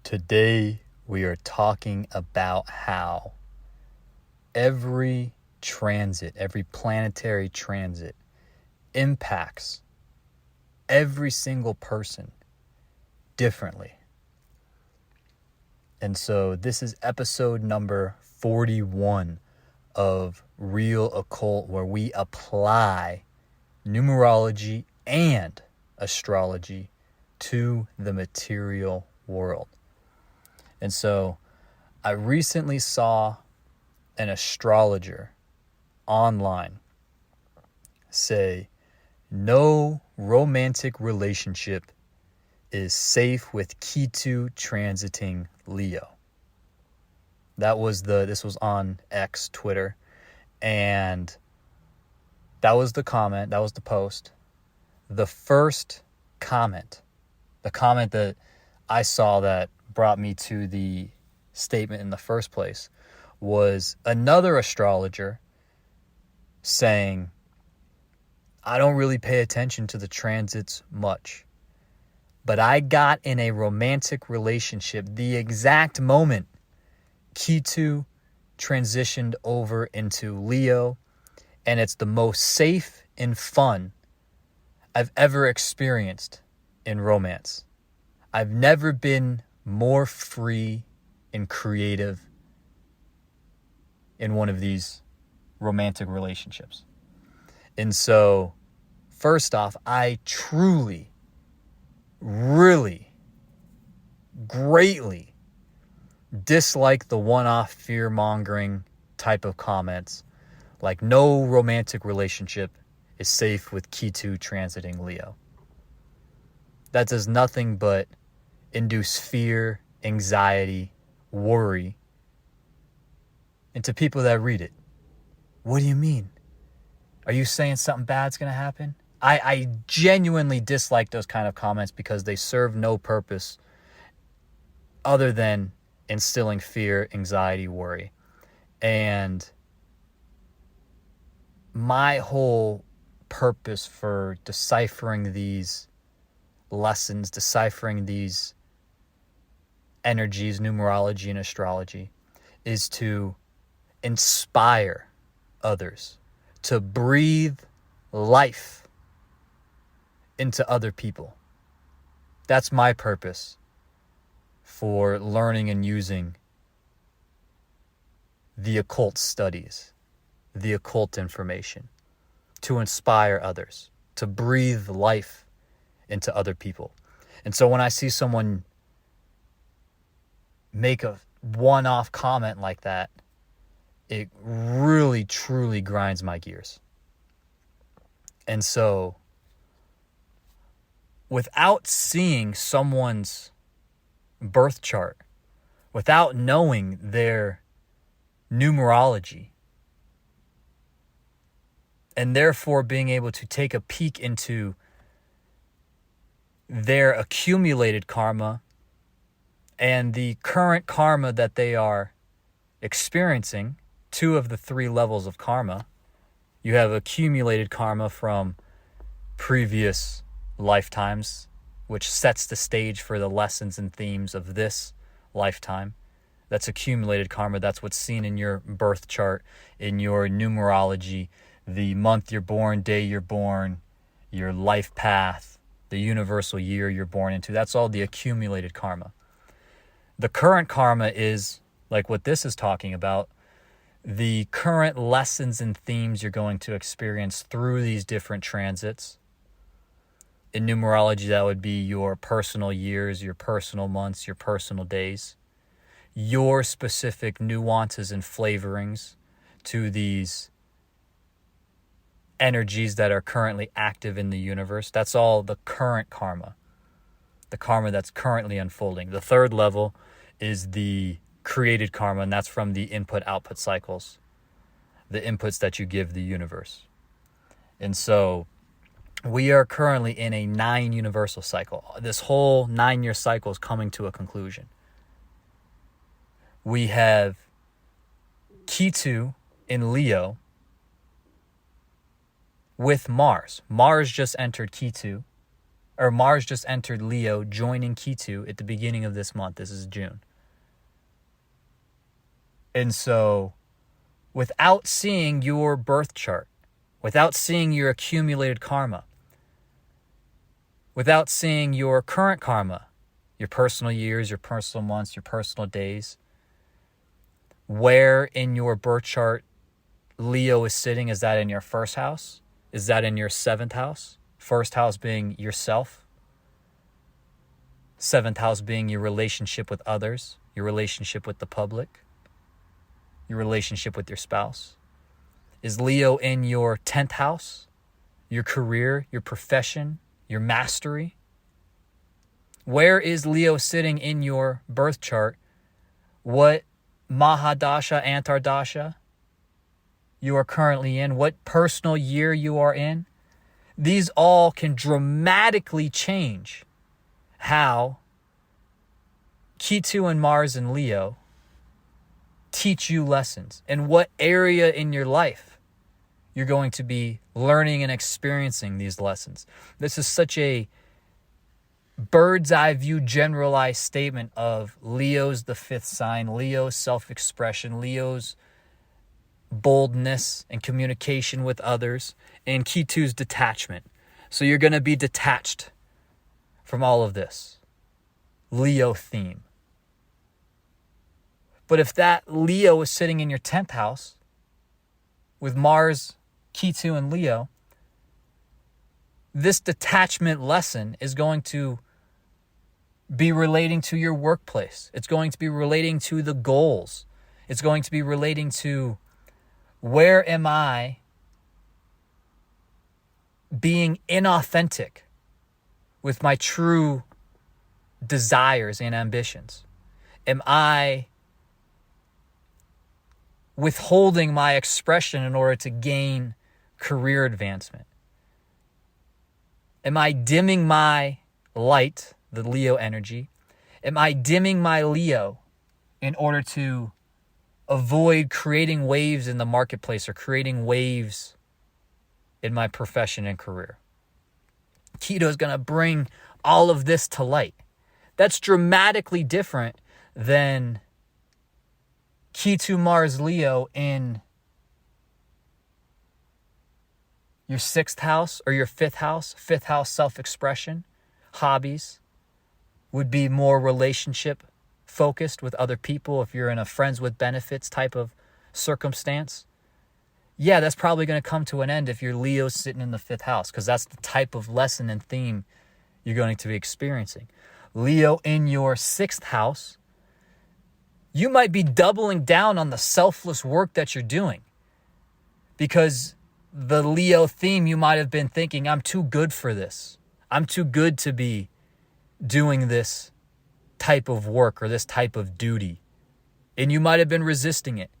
Today, we are talking about how every planetary transit impacts every single person differently. And so this is episode number 41 of Real Occult, where we apply numerology and astrology to the material world. And so I recently saw an astrologer online say, no romantic relationship is safe with Ketu transiting Leo. This was on X, Twitter, and that was the comment, that was the post. The first comment, the comment that I saw that brought me to the statement in the first place, was another astrologer saying, I don't really pay attention to the transits much, but I got in a romantic relationship the exact moment Ketu transitioned over into Leo, and it's the most safe and fun I've ever experienced in romance. I've never been more free and creative in one of these romantic relationships. And so, first off, I truly, really, greatly dislike the one-off fear-mongering type of comments, like no romantic relationship is safe with Ketu transiting Leo. That does nothing but induce fear, anxiety, worry into people that read it. What do you mean? Are you saying something bad's going to happen? I genuinely dislike those kind of comments because they serve no purpose other than instilling fear, anxiety, worry. And my whole purpose for deciphering these lessons, deciphering these energies, numerology and astrology, is to inspire others, to breathe life into other people. That's my purpose for learning and using the occult studies, the occult information, to inspire others, to breathe life into other people. And so when I see someone make a one-off comment like that, it really, truly grinds my gears. And so, without seeing someone's birth chart, without knowing their numerology, and therefore being able to take a peek into their accumulated karma and the current karma that they are experiencing, 2 of the 3 levels of karma. You have accumulated karma from previous lifetimes, which sets the stage for the lessons and themes of this lifetime. That's accumulated karma. That's what's seen in your birth chart, in your numerology, the month you're born, day you're born, your life path, the universal year you're born into. That's all the accumulated karma. The current karma is, like what this is talking about, the current lessons and themes you're going to experience through these different transits. In numerology, that would be your personal years, your personal months, your personal days, your specific nuances and flavorings to these energies that are currently active in the universe. That's all the current karma, the karma that's currently unfolding. The 3rd level is the created karma, and that's from the input-output cycles, the inputs that you give the universe. And so we are currently in a 9 universal cycle. This whole 9-year cycle is coming to a conclusion. We have Ketu in Leo with Mars. Mars just entered Ketu or Mars just entered Leo, joining Ketu at the beginning of this month. This is June. And so, without seeing your birth chart, without seeing your accumulated karma, without seeing your current karma, your personal years, your personal months, your personal days, where in your birth chart Leo is sitting, is that in your first house? Is that in your seventh house? First house being yourself. Seventh house being your relationship with others, your relationship with the public, your relationship with your spouse. Is Leo in your 10th house? Your career, your profession, your mastery? Where is Leo sitting in your birth chart? What Mahadasha, Antardasha you are currently in? What personal year you are in? These all can dramatically change how Ketu and Mars and Leo teach you lessons, and what area in your life you're going to be learning and experiencing these lessons. This is such a bird's eye view generalized statement of Leo's the fifth sign, Leo's self-expression, Leo's boldness and communication with others, and Ketu's detachment. So you're going to be detached from all of this Leo theme. But if that Leo is sitting in your 10th house with Mars, Ketu, and Leo, this detachment lesson is going to be relating to your workplace. It's going to be relating to the goals. It's going to be relating to, where am I being inauthentic with my true desires and ambitions? Am I withholding my expression in order to gain career advancement? Am I dimming my light, the Leo energy? Am I dimming my Leo in order to avoid creating waves in the marketplace or creating waves in my profession and career? Keto is going to bring all of this to light. That's dramatically different than Ketu Mars Leo in your 6th house or your 5th house. 5th house self-expression, hobbies would be more relationship focused with other people. If you're in a friends with benefits type of circumstance, yeah, that's probably going to come to an end if your Leo's sitting in the 5th house, because that's the type of lesson and theme you're going to be experiencing. Leo in your 6th house, you might be doubling down on the selfless work that you're doing, because the Leo theme, you might have been thinking, I'm too good for this. I'm too good to be doing this type of work or this type of duty. And you might have been resisting it.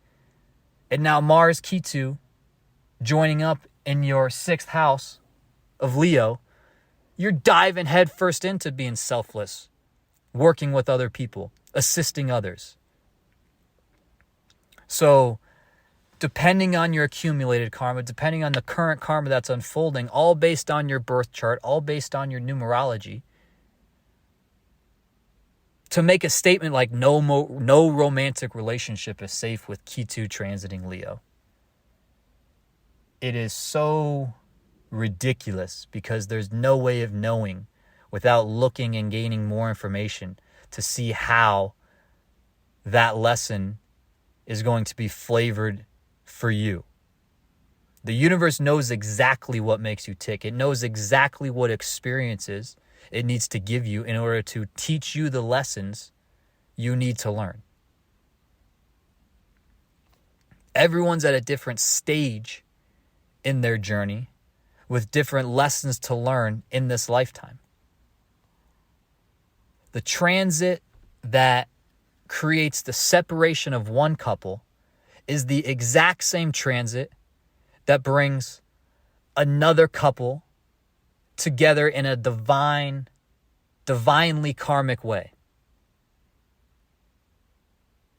And now Mars Ketu joining up in your 6th house of Leo, you're diving headfirst into being selfless, working with other people, assisting others. So, depending on your accumulated karma, depending on the current karma that's unfolding, all based on your birth chart, all based on your numerology, to make a statement like no romantic relationship is safe with Ketu transiting Leo, it is so ridiculous, because there's no way of knowing without looking and gaining more information to see how that lesson is going to be flavored for you. The universe knows exactly what makes you tick. It knows exactly what experiences it needs to give you in order to teach you the lessons you need to learn. Everyone's at a different stage in their journey with different lessons to learn in this lifetime. The transit that creates the separation of one couple is the exact same transit that brings another couple together in a divinely karmic way.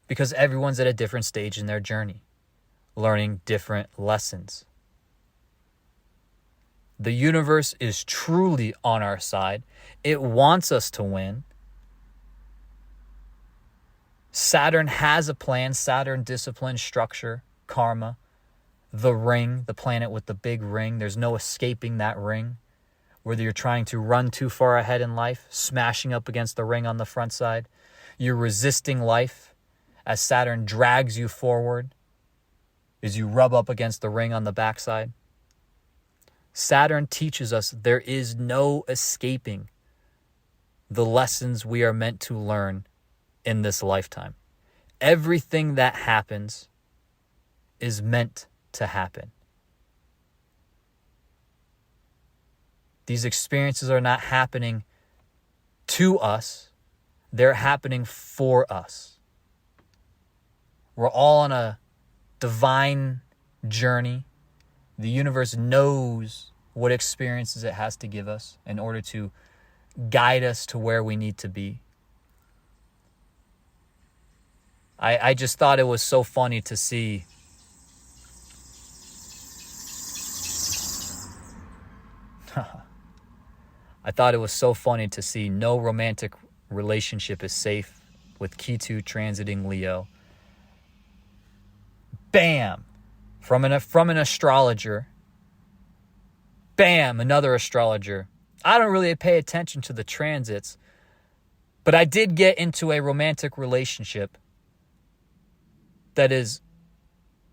Because everyone's at a different stage in their journey, learning different lessons. The universe is truly on our side. It wants us to win. Saturn has a plan. Saturn disciplines structure, karma, the ring, the planet with the big ring. There's no escaping that ring. Whether you're trying to run too far ahead in life, smashing up against the ring on the front side, you're resisting life as Saturn drags you forward as you rub up against the ring on the backside. Saturn teaches us there is no escaping the lessons we are meant to learn in this lifetime. Everything that happens is meant to happen. These experiences are not happening to us. They're happening for us. We're all on a divine journey. The universe knows what experiences it has to give us in order to guide us to where we need to be. I just thought it was so funny to see I thought it was so funny to see no romantic relationship is safe with Ketu transiting Leo. Bam! From an astrologer. Bam! Another astrologer. I don't really pay attention to the transits, but I did get into a romantic relationship that is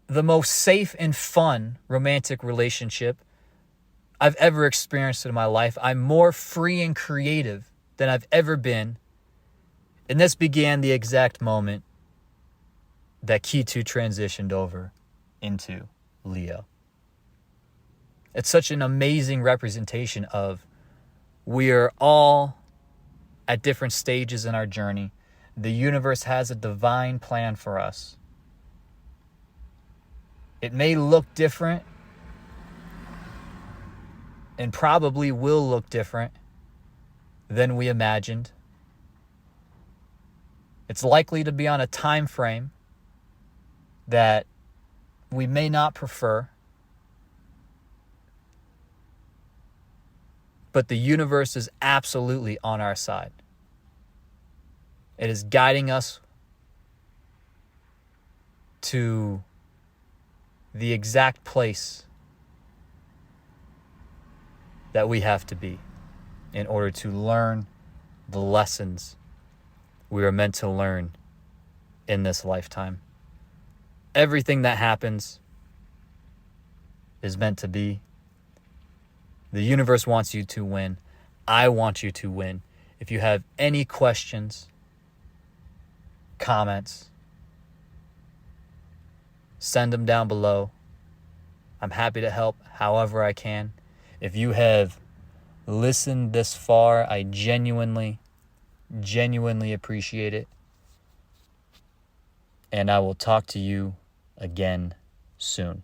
the most safe and fun romantic relationship I've ever experienced in my life. I'm more free and creative than I've ever been. And this began the exact moment that Ketu transitioned over into Leo. It's such an amazing representation of we are all at different stages in our journey. The universe has a divine plan for us. It may look different and probably will look different than we imagined. It's likely to be on a time frame that we may not prefer. But the universe is absolutely on our side. It is guiding us to the exact place that we have to be in order to learn the lessons we are meant to learn in this lifetime. Everything that happens is meant to be. The universe wants you to win. I want you to win. If you have any questions, comments, send them down below. I'm happy to help however I can. If you have listened this far, I genuinely appreciate it. And I will talk to you again soon.